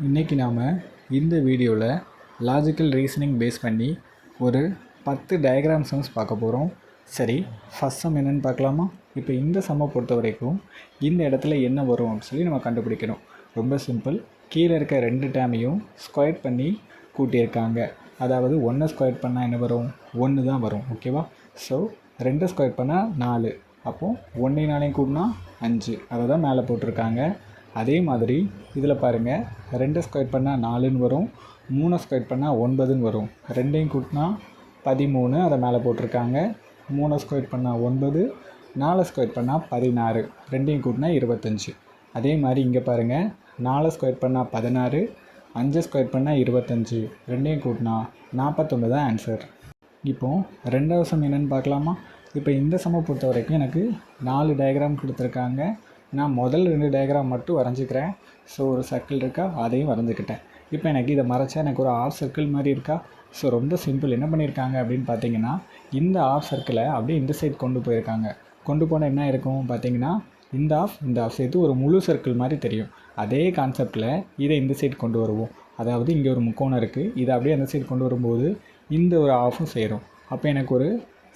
இன்றைக்கி நாம் இந்த வீடியோவில் லாஜிக்கல் ரீசனிங் பேஸ் பண்ணி ஒரு 10 டயக்ராம் சம்ஸ் பார்க்க போகிறோம். சரி, ஃபஸ்ட் சம் என்னென்னு பார்க்கலாமா? இப்போ இந்த சம்மை பொறுத்த வரைக்கும் இந்த இடத்துல என்ன வரும் அப்படின்னு சொல்லி நம்ம கண்டுபிடிக்கணும். ரொம்ப சிம்பிள். கீழே இருக்க 2 டேமையும் ஸ்கொயர் பண்ணி கூட்டியிருக்காங்க. அதாவது 1 ஸ்கொயர் பண்ணால் என்ன வரும்? 1 தான் வரும். ஓகேவா? ஸோ 2 ஸ்கொயர் பண்ணால் 4, அப்போது 1 4 கூட்டினா 5, அதை தான் மேலே போட்டிருக்காங்க. அதே மாதிரி இதில் பாருங்கள், 2 ஸ்கொயர் பண்ணால் 4ன்னு வரும், 3 ஸ்கொயர் பண்ணால் 9ன்னு வரும். 2ஐயும் கூட்டினா 13, அதை மேலே போட்டிருக்காங்க. 3 ஸ்கொயர் பண்ணால் 9, 4 ஸ்கொயர் பண்ணால் 16, 2ஐயும் கூட்டினா 25. அதே மாதிரி இங்கே பாருங்கள், 4 ஸ்கொயர் பண்ணால் 16, 5 ஸ்கொயர் பண்ணால் 25, 2ஐயும் கூட்டினா 41 தான் ஆன்சர். இப்போது ரெண்டாவது சம் என்னென்னு பார்க்கலாமா? இப்போ இந்த சம்மை பொறுத்த வரைக்கும் எனக்கு 4 டயக்ராம் கொடுத்துருக்காங்க. நான் முதல் 2 டயக்ராம் மட்டும் வரைஞ்சிக்கிறேன். ஸோ ஒரு சர்க்கிள் இருக்கா, அதையும் வரைஞ்சிக்கிட்டேன். இப்போ எனக்கு இதை மறைச்சா எனக்கு ஒரு ஆஃப் சர்க்கிள் மாதிரி இருக்கா. ஸோ ரொம்ப சிம்பிள். என்ன பண்ணியிருக்காங்க அப்படின்னு பார்த்தீங்கன்னா, இந்த ஆஃப் சர்க்கிளை அப்படியே இந்த சைடு கொண்டு போயிருக்காங்க. கொண்டு போனால் என்ன இருக்கும் பார்த்தீங்கன்னா, இந்த ஆஃப் சேர்த்து ஒரு முழு சர்க்கிள் மாதிரி தெரியும். அதே கான்செப்டில் இதை இந்த சைடு கொண்டு வருவோம். அதாவது இங்கே ஒரு முக்கோணம் இருக்குது, இதை அப்படியே அந்த சைடு கொண்டு வரும்போது இந்த ஒரு ஆஃபும் சேரும். அப்போ எனக்கு ஒரு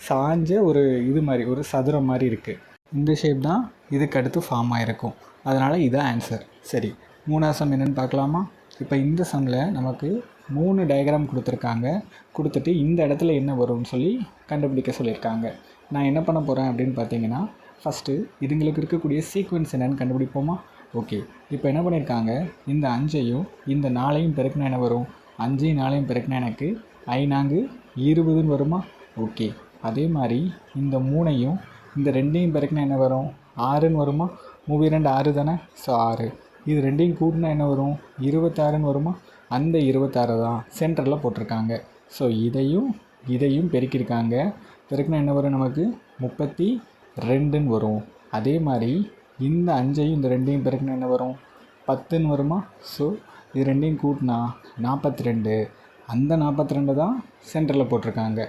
சாஞ்ச ஒரு இது மாதிரி ஒரு சதுரம் மாதிரி இருக்குது. இந்த ஷேப் தான் இதுக்கு அடுத்து ஃபார்ம் ஆகிருக்கும். அதனால் இதுதான் ஆன்சர். சரி, மூணாவது சம் என்னென்னு பார்க்கலாமா? இப்போ இந்த சம்மில் நமக்கு 3 டயக்ராம் கொடுத்துருக்காங்க. கொடுத்துட்டு இந்த இடத்துல என்ன வரும்னு சொல்லி கண்டுபிடிக்க சொல்லியிருக்காங்க. நான் என்ன பண்ண போகிறேன் அப்படின்னு பார்த்தீங்கன்னா, ஃபஸ்ட்டு இதுங்களுக்கு இருக்கக்கூடிய சீக்வன்ஸ் என்னென்னு கண்டுபிடிப்போமா? ஓகே, இப்போ என்ன பண்ணியிருக்காங்க, இந்த 5ஐயும் இந்த 4ஐயும் பெருக்கினா என்ன வரும்? 5ஐயும் 4ஐயும் பெருக்கினா எனக்கு 5 20ன்னு வருமா? ஓகே, அதே மாதிரி இந்த 3ஐயும் இந்த 2ஐயும் பெருக்கினா என்ன வரும்? 6ன்னு வருமா? 3 2 6 தானே? ஸோ 6. இது 2ஐயும் கூட்டினா என்ன வரும்? 26ன்னு வருமா? அந்த 26 தான் சென்டரில் போட்டிருக்காங்க. ஸோ இதையும் பெருக்கியிருக்காங்க. பெருக்கினா என்ன வரும்? நமக்கு 32ன்னு வரும். அதே மாதிரி இந்த 5ஐயும் இந்த 2ஐயும் பெருக்கினா என்ன வரும்? 10ன்னு வருமா? ஸோ இது 2ஐயும் கூட்டினா 42. அந்த 42 தான் சென்டரில் போட்டிருக்காங்க.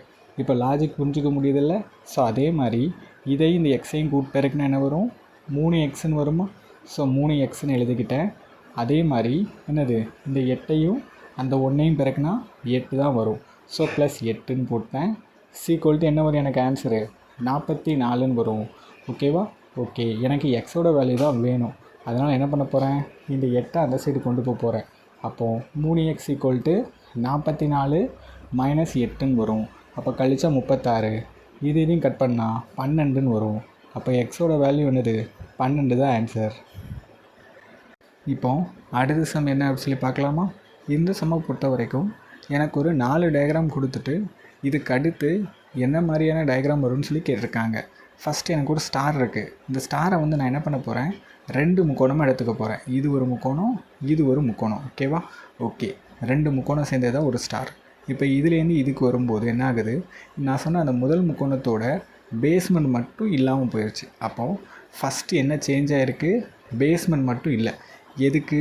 இப்போ லாஜிக் புரிஞ்சிக்க முடியுதில்ல? ஸோ அதே மாதிரி இதையும் இந்த எக்ஸையும் பெருக்கினா என்ன வரும்? 3x வருமா? ஸோ 3xன்னு எழுதிக்கிட்டேன். அதே மாதிரி என்னது, இந்த 8ஐயும் அந்த 1ஐயும் பெருக்கினா 8 தான் வரும். ஸோ +8ன்னு போட்டேன். சீக்வல்ட்டு என்ன வரும்? எனக்கு ஆன்சரு 44ன்னு வரும். ஓகேவா? ஓகே, எனக்கு எக்ஸோட வேல்யூ தான் வேணும். அதனால் என்ன பண்ண போகிறேன், இந்த 8ஐ அந்த சைடு கொண்டு போக போகிறேன். அப்போது 3x = 44 - 8ன்னு வரும். அப்போ கழிச்சா 36. இதையும் கட் பண்ணால் 12ன்னு வரும். அப்போ எக்ஸோட வேல்யூ என்னது? 12 தான் ஆன்சர். இப்போ அடுத்த சம் என்ன அப்படின்னு சொல்லி பார்க்கலாமா? இந்த சம்மை பொறுத்த வரைக்கும் எனக்கு ஒரு 4 டயக்ராம் கொடுத்துட்டு இதுக்கு அடுத்து என்ன மாதிரியான டயக்ராம் வரும்னு சொல்லி கேட்டிருக்காங்க. ஃபஸ்ட்டு எனக்கு ஒரு ஸ்டார் இருக்குது. இந்த ஸ்டாரை நான் என்ன பண்ண போகிறேன், 2 முக்கோணமாக எடுத்துக்க போகிறேன். இது ஒரு முக்கோணம், இது ஒரு முக்கோணம். ஓகேவா? ஓகே, 2 முக்கோணம் சேர்ந்தது ஒரு ஸ்டார். இப்போ இதுலேருந்து இதுக்கு வரும்போது என்ன ஆகுது, நான் சொன்ன அந்த முதல் முக்கோணத்தோட பேஸ்மெண்ட் மட்டும் இல்லாமல் போயிடுச்சு. அப்போது ஃபஸ்ட்டு என்ன சேஞ்ச் ஆகிருக்கு? பேஸ்மெண்ட் மட்டும் இல்லை. எதுக்கு?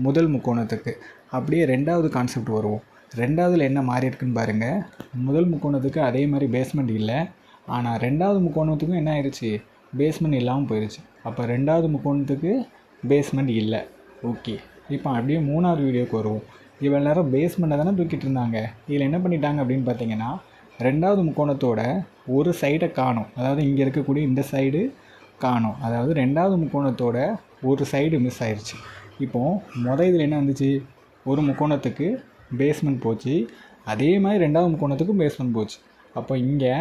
முதல் முக்கோணத்துக்கு. அப்படியே ரெண்டாவது கான்செப்ட் வருவோம். ரெண்டாவதில் என்ன மாறி இருக்குன்னு பாருங்கள். முதல் முக்கோணத்துக்கு அதே மாதிரி பேஸ்மெண்ட் இல்லை, ஆனால் ரெண்டாவது முக்கோணத்துக்கும் என்ன ஆயிடுச்சு? பேஸ்மெண்ட் இல்லாமல் போயிடுச்சு. அப்போ ரெண்டாவது முக்கோணத்துக்கு பேஸ்மெண்ட் இல்லை. ஓகே, இப்போ அப்படியே மூணாவது வீடியோக்கு வருவோம். இவ்வளோ நேரம் பேஸ்மெண்ட்டை தானே தூக்கிட்டு இருந்தாங்க. இதில் என்ன பண்ணிட்டாங்க அப்படின்னு பார்த்தீங்கன்னா, ரெண்டாவது முக்கோணத்தோட ஒரு சைடை காணும். அதாவது இங்கே இருக்கக்கூடிய இந்த சைடு காணும். அதாவது ரெண்டாவது முக்கோணத்தோட ஒரு சைடு மிஸ் ஆயிடுச்சு. இப்போது இதில் என்ன வந்துச்சு, ஒரு முக்கோணத்துக்கு பேஸ்மெண்ட் போச்சு. அதே மாதிரி ரெண்டாவது முக்கோணத்துக்கும் பேஸ்மெண்ட் போச்சு. அப்போ இங்கே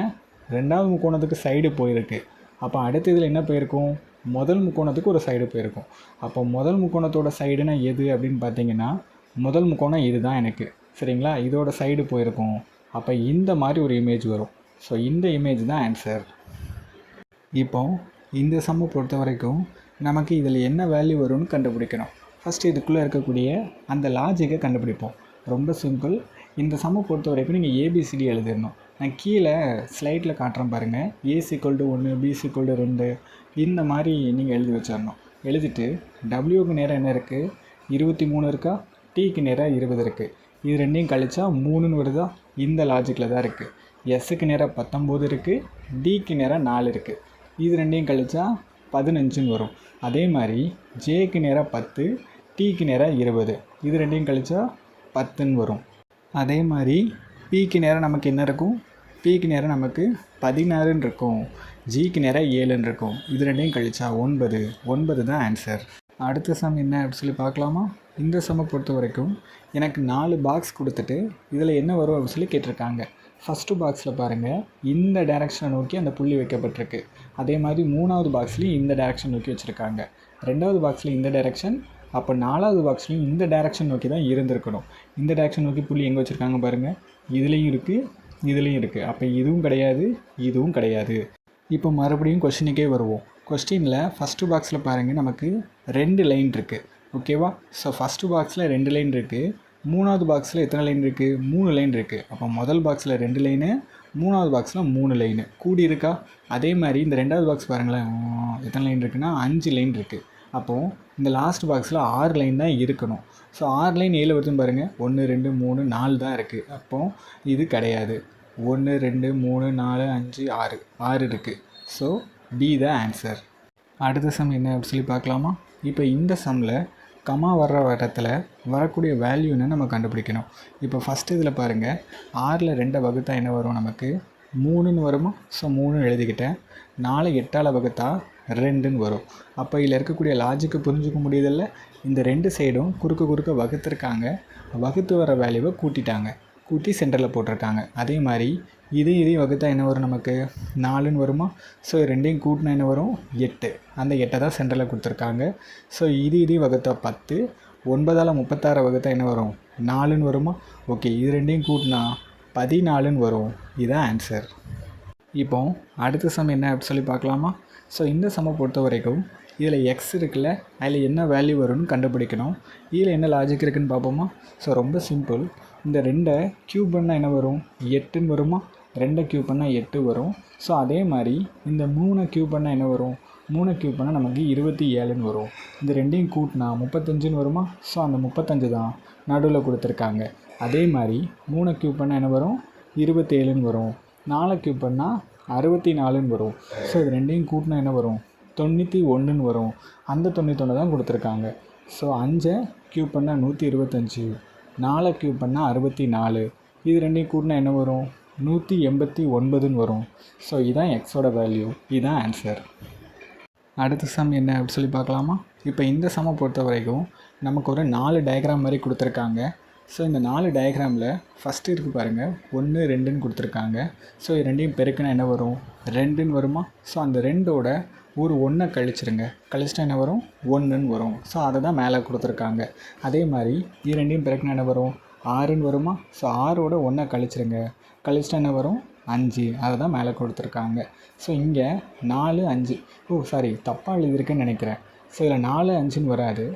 ரெண்டாவது முக்கோணத்துக்கு சைடு போயிருக்கு. அப்போ அடுத்த இதில் என்ன போயிருக்கும்? முதல் முக்கோணத்துக்கு ஒரு சைடு போயிருக்கும். அப்போ முதல் முக்கோணத்தோட சைடுனா எது அப்படின்னு பார்த்தீங்கன்னா, முதல் முக்கோணம் இது தான் எனக்கு. சரிங்களா? இதோட சைடு போயிருக்கும். அப்போ இந்த மாதிரி ஒரு இமேஜ் வரும். ஸோ இந்த இமேஜ் தான் ஆன்சர். இப்போ இந்த சம்மை பொறுத்த வரைக்கும் நமக்கு இதில் என்ன வேல்யூ வரும்னு கண்டுபிடிக்கணும். ஃபஸ்ட்டு இதுக்குள்ளே இருக்கக்கூடிய அந்த லாஜிக்கை கண்டுபிடிப்போம். ரொம்ப சிம்பிள். இந்த சம்மை பொறுத்த வரைக்கும் நீங்கள் ABCD எழுதிடணும். நான் கீழே ஸ்லைட்டில் காட்டுறேன் பாருங்கள். A = 1, B = 2, இந்த மாதிரி நீங்கள் எழுதி வச்சிடணும். எழுதிட்டு Wக்கு நேரம் என்ன இருக்குது? 23 இருக்கா? Tக்கு நேரம் 20 இருக்குது. இது 2ஐயும் கழிச்சா 3ன்னு வருதா? இந்த லாஜிக்கில் தான் இருக்குது. Sக்கு நேரம் 19 இருக்குது. Dக்கு நேரம் 4 இருக்குது. இது 2ஐயும் கழிச்சா 15ன்னு வரும். அதே மாதிரி Jக்கு நேரம் 10, டிக்கு நேராக 20, இது ரெண்டையும் கழிச்சா 10ன்னு வரும். அதே மாதிரி பிக்கு நேராக நமக்கு என்ன இருக்கும், பிக்கு நேராக நமக்கு 16ன்னு இருக்கும், ஜிக்கு நேராக 7ன்னு இருக்கும், இது ரெண்டையும் கழிச்சா 9 தான் ஆன்சர். அடுத்த சம் என்ன அப்படி சொல்லி பார்க்கலாமா? இந்த சம்மை பொறுத்த வரைக்கும் எனக்கு 4 பாக்ஸ் கொடுத்துட்டு இதில் என்ன வரும் அப்படின்னு சொல்லி கேட்டிருக்காங்க. ஃபஸ்ட்டு பாக்ஸில் பாருங்கள், இந்த டைரெக்ஷனை நோக்கி அந்த புள்ளி வைக்கப்பட்டிருக்கு. அதே மாதிரி 3வது பாக்ஸ்லேயும் இந்த டைரெக்ஷன் நோக்கி வச்சுருக்காங்க. 2வது பாக்ஸில் இந்த டைரெக்ஷன், அப்போ 4வது பாக்ஸ்லேயும் இந்த டைரெக்ஷன் நோக்கி தான் இருந்திருக்கணும். இந்த டைரெக்ஷன் நோக்கி புள்ளி எங்கே வச்சுருக்காங்க பாருங்கள், இதுலேயும் இருக்குது, இதுலேயும் இருக்குது. அப்போ இதுவும் கிடையாது, இதுவும் கிடையாது. இப்போ மறுபடியும் கொஸ்டினுக்கே வருவோம். கொஸ்டினில் ஃபஸ்ட்டு பாக்ஸில் பாருங்கள், நமக்கு 2 லைன் இருக்குது. ஓகேவா? ஸோ ஃபஸ்ட்டு பாக்ஸில் 2 லைன் இருக்குது. 3வது பாக்ஸில் எத்தனை லைன் இருக்குது? 3 லைன் இருக்குது. அப்போ முதல் பாக்ஸில் 2 லைனு, 3வது பாக்ஸில் 3 லைனு கூடி இருக்கா? அதே மாதிரி இந்த 2வது பாக்ஸ் பாருங்களேன், எத்தனை லைன் இருக்குன்னா 5 லைன் இருக்குது. அப்போது இந்த லாஸ்ட் பாக்ஸில் 6 லைன் தான் இருக்கணும். ஸோ 6 லைன் ஏழு வருதுன்னு பாருங்கள், 1 2 3 4 தான் இருக்குது. அப்போது இது கிடையாது. 1 2 3 4 5 6 இருக்குது. So B the answer. அடுத்த சம் என்ன அப்படி சொல்லி பார்க்கலாமா? இப்போ இந்த சம்மில் கமா வர்ற இடத்துல வரக்கூடிய வேல்யூன்னு நம்ம கண்டுபிடிக்கணும். இப்போ ஃபஸ்ட்டு இதில் பாருங்கள், 6ல் 2 வகுத்தா என்ன வரும் நமக்கு? 3ன்னு வருமா? ஸோ 3 எழுதிக்கிட்டேன். 4 8ஆல் வகுத்தா 2ன்னு வரும். அப்போ இதில் இருக்கக்கூடிய லாஜிக்கு புரிஞ்சுக்க முடியுதில்ல? இந்த 2 சைடும் குறுக்க வகுத்துருக்காங்க, வகுத்து வர வேல்யூவை கூட்டிட்டாங்க, கூட்டி சென்டரில் போட்டிருக்காங்க. அதே மாதிரி இதையும் வகுத்தா என்ன வரும் நமக்கு? 4ன்னு வருமா? ஸோ ரெண்டையும் கூட்டினா என்ன வரும்? 8. அந்த 8 தான் சென்டரில் கொடுத்துருக்காங்க. ஸோ இதையும் வகுத்தா 10, 9ஆல் 36 வகுத்தா என்ன வரும்? 4ன்னு வருமா? ஓகே, இது ரெண்டையும் கூட்டினா 14ன்னு வரும். இதுதான் ஆன்சர். இப்போ அடுத்த சம் என்ன அப்படி சொல்லி பார்க்கலாமா? ஸோ இந்த சம்மை பொறுத்த வரைக்கும் இதில் எக்ஸ் இருக்குல்ல, அதில் என்ன வேல்யூ வரும்னு கண்டுபிடிக்கணும். இதில் என்ன லாஜிக் இருக்குதுன்னு பார்ப்போமா? ஸோ ரொம்ப சிம்பிள். இந்த 2 க்யூப் பண்ணால் என்ன வரும்? 8ன்னு வருமா? 2 க்யூப் பண்ணால் 8 வரும். ஸோ அதே மாதிரி இந்த 3 க்யூப் பண்ணால் என்ன வரும்? 3 க்யூப் பண்ணால் நமக்கு 27ன்னு வரும். இந்த ரெண்டையும் கூட்டினா 35ன்னு வருமா? ஸோ அந்த 35 தான் நடுவில் கொடுத்துருக்காங்க. அதே மாதிரி 3 க்யூப் பண்ணால் என்ன வரும்? 27ன்னு வரும். 4 க்யூப் பண்ணால் 64ன்னு வரும். ஸோ இது ரெண்டையும் கூட்டினா என்ன வரும்? 91ன்னு வரும். அந்த 91 தான் கொடுத்துருக்காங்க. ஸோ 5 க்யூப் பண்ணால் 125, 4 க்யூப் பண்ணால் 64, இது ரெண்டையும் கூட்டினா என்ன வரும்? 189ன்னு வரும். ஸோ இதுதான் எக்ஸோட வேல்யூ. இதுதான் ஆன்சர். அடுத்த சம் என்ன அப்படி சொல்லி பார்க்கலாமா? இப்போ இந்த சம்மை பொறுத்த வரைக்கும் நமக்கு ஒரு 4 டயக்ராம் மாதிரி கொடுத்துருக்காங்க. ஸோ இந்த 4 டயக்ராமில் ஃபஸ்ட்டு இருக்குது பாருங்கள், 1 2ன்னு கொடுத்துருக்காங்க. ஸோ இது ரெண்டையும் பெருக்குனா என்ன வரும்? 2ன்னு வருமா? ஸோ அந்த 2ஓட ஒரு 1 கழிச்சிருங்க, கழிச்சிட்டா என்ன வரும்? 1ன்னு வரும். ஸோ அதை தான் மேலே கொடுத்துருக்காங்க. அதே மாதிரி இது ரெண்டையும் பெருக்குனா என்ன வரும்? 6ன்னு வருமா? ஸோ 6ஓட 1 கழிச்சிருங்க, கழிச்சிட்டா என்ன வரும்? 5. அதை தான் மேலே கொடுத்துருக்காங்க. ஸோ இங்கே 4 5, தப்பாக எழுதியிருக்குன்னு நினைக்கிறேன். ஸோ இதில் 4 5ன்னு வராது.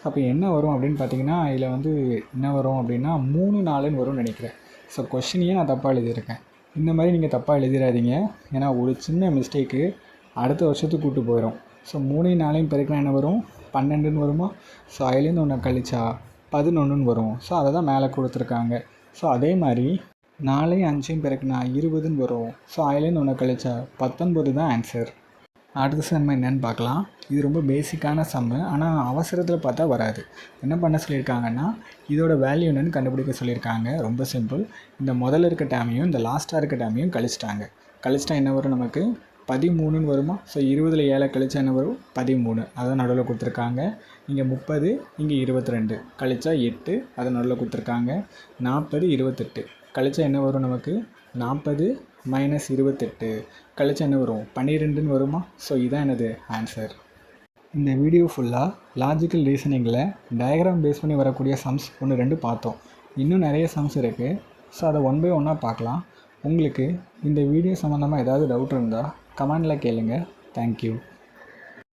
அப்போ என்ன வரும் அப்படின்னு பார்த்தீங்கன்னா, இதில் வந்து என்ன வரும் அப்படின்னா 3 4ன்னு வரும்னு நினைக்கிறேன். ஸோ கொஷினையே நான் தப்பாக எழுதியிருக்கேன். இந்த மாதிரி நீங்கள் தப்பாக எழுதிடாதீங்க, ஏன்னா ஒரு சின்ன மிஸ்டேக்கு அடுத்த வருஷத்துக்கு கூட்டு போயிடும். ஸோ 3 4 பெருக்கினா என்ன வரும்? 12ன்னு வருமா? ஸோ அதுலேருந்து 1 கழிச்சா 11ன்னு வரும். ஸோ அதை தான் மேலே கொடுத்துருக்காங்க. ஸோ அதே மாதிரி 4 5 பெருக்கினா 20ன்னு வரும். ஸோ அதுலேருந்து 1 கழிச்சா 19 தான் ஆன்சர். அடுத்த சம் என்னென்னு பார்க்கலாம். இது ரொம்ப பேசிக்கான சம்மு, ஆனால் அவசரத்தில் பார்த்தா வராது. என்ன பண்ண சொல்லியிருக்காங்கன்னா, இதோட வேல்யூ என்னென்னு கண்டுபிடிக்க சொல்லியிருக்காங்க. ரொம்ப சிம்பிள். இந்த முதல்ல இருக்க டேமையும் இந்த லாஸ்ட்டாக இருக்க டேமையும் கழிச்சிட்டாங்க. கழிச்சிட்டா என்ன வரும் நமக்கு? 13ன்னு வருமா? ஸோ 20ல் 7 கழிச்சா என்ன வரும்? 13. அதை நடுவில் கொடுத்துருக்காங்க. இங்கே 30, இங்கே 22, கழிச்சா 8, அதை நடுவில் கொடுத்துருக்காங்க. 40 28, கழிச்சா என்ன வரும் நமக்கு? 40 - 28, கழிச்சா என்ன வரும்? 12ன்னு வருமா? ஸோ இதான் என்னது? ஆன்சர். இந்த வீடியோ ஃபுல்லாக லாஜிக்கல் ரீசனிங்கில் டயக்ராம் பேஸ் பண்ணி வரக்கூடிய சம்ஸ் 1 2 பார்த்தோம். இன்னும் நிறைய சம்ஸ் இருக்குது. ஸோ அதை 1 by 1 பார்க்கலாம். உங்களுக்கு இந்த வீடியோ சம்மந்தமாக ஏதாவது டவுட் இருந்தால் கமெண்டில் கேளுங்க. தேங்க்யூ.